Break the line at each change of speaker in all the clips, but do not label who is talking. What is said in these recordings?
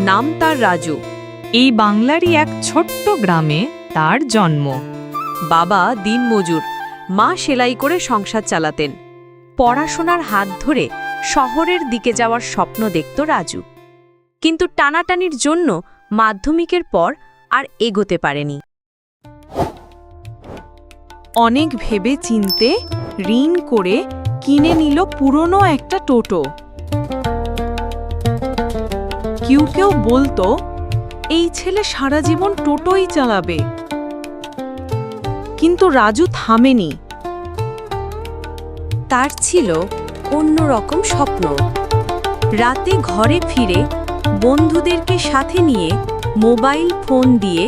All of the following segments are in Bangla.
নাম তার রাজু।
এই বাংলারই এক ছোট্ট গ্রামে তার জন্ম।
বাবা দিনমজুর, মা সেলাই করে সংসার চালাতেন। পড়াশোনার হাত ধরে শহরের দিকে যাওয়ার স্বপ্ন দেখত রাজু, কিন্তু টানাটানির জন্য মাধ্যমিকের পর আর এগোতে পারেনি।
অনেক ভেবে চিনতে ঋণ করে কিনে নিল পুরনো একটা টোটো। কেউ কেউ বলতো এই ছেলে সারা জীবন টোটোই চালাবে, কিন্তু রাজু থামেনি।
তার ছিল অন্যরকম স্বপ্ন। রাতে ঘরে ফিরে বন্ধুদেরকে সাথে নিয়ে মোবাইল ফোন দিয়ে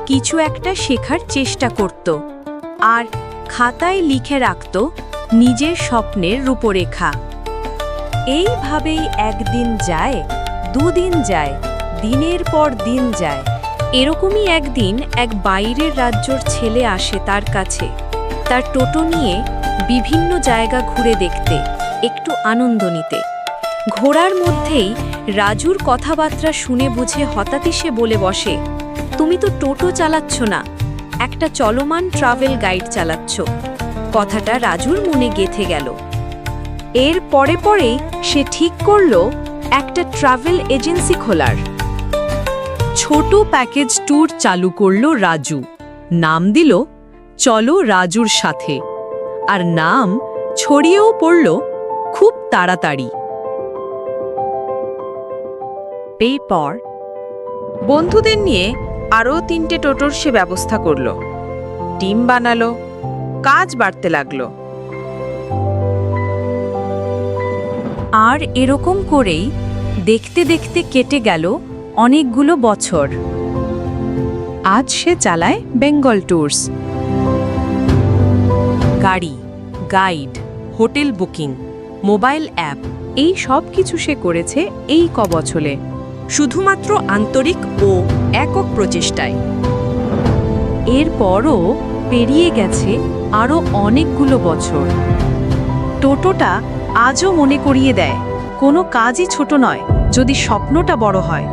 কিছু একটা শেখার চেষ্টা করত, আর খাতায় লিখে রাখত নিজের স্বপ্নের রূপরেখা। এইভাবেই একদিন যায়, দুদিন যায়, দিনের পর দিন যায়। এরকমই একদিন এক বাইরের রাজ্যর ছেলে আসে তার কাছে, তার টোটো নিয়ে বিভিন্ন জায়গা ঘুরে দেখতে, একটু আনন্দ নিতে। ঘোড়ার মধ্যেই রাজুর কথাবার্তা শুনে বুঝে হঠাৎই সে বলে বসে, তুমি তো টোটো চালাচ্ছ না, একটা চলমান ট্রাভেল গাইড চালাচ্ছ। কথাটা রাজুর মনে গেঁথে গেল। এর পরে পরেই সে ঠিক করল একটা ট্রাভেল এজেন্সি খোলার।
ছোট প্যাকেজ ট্যুর চালু করল রাজু। নাম দিল চলো রাজুর সাথে, আর নাম ছড়িয়েও পড়ল খুব তাড়াতাড়ি।
এরপর বন্ধুদের নিয়ে আরও 3টে টোটোর সে ব্যবস্থা করল, টিম বানালো, কাজ বাড়তে লাগলো। আর এরকম করেই দেখতে দেখতে কেটে গেল অনেকগুলো বছর।
আজ সে চালায় বেঙ্গল ট্যুরস।
গাড়ি, guide, hotel booking, mobile app,
এই সব কিছু সে করেছে এই কবছরে,
শুধুমাত্র আন্তরিক ও একক প্রচেষ্টায়।
এরপরও পেরিয়ে গেছে আরও অনেকগুলো বছর। টোটোটা আজও মনে করিয়ে দেয় কোনো কাজই ছোট নয় যদি স্বপ্নটা বড় হয়।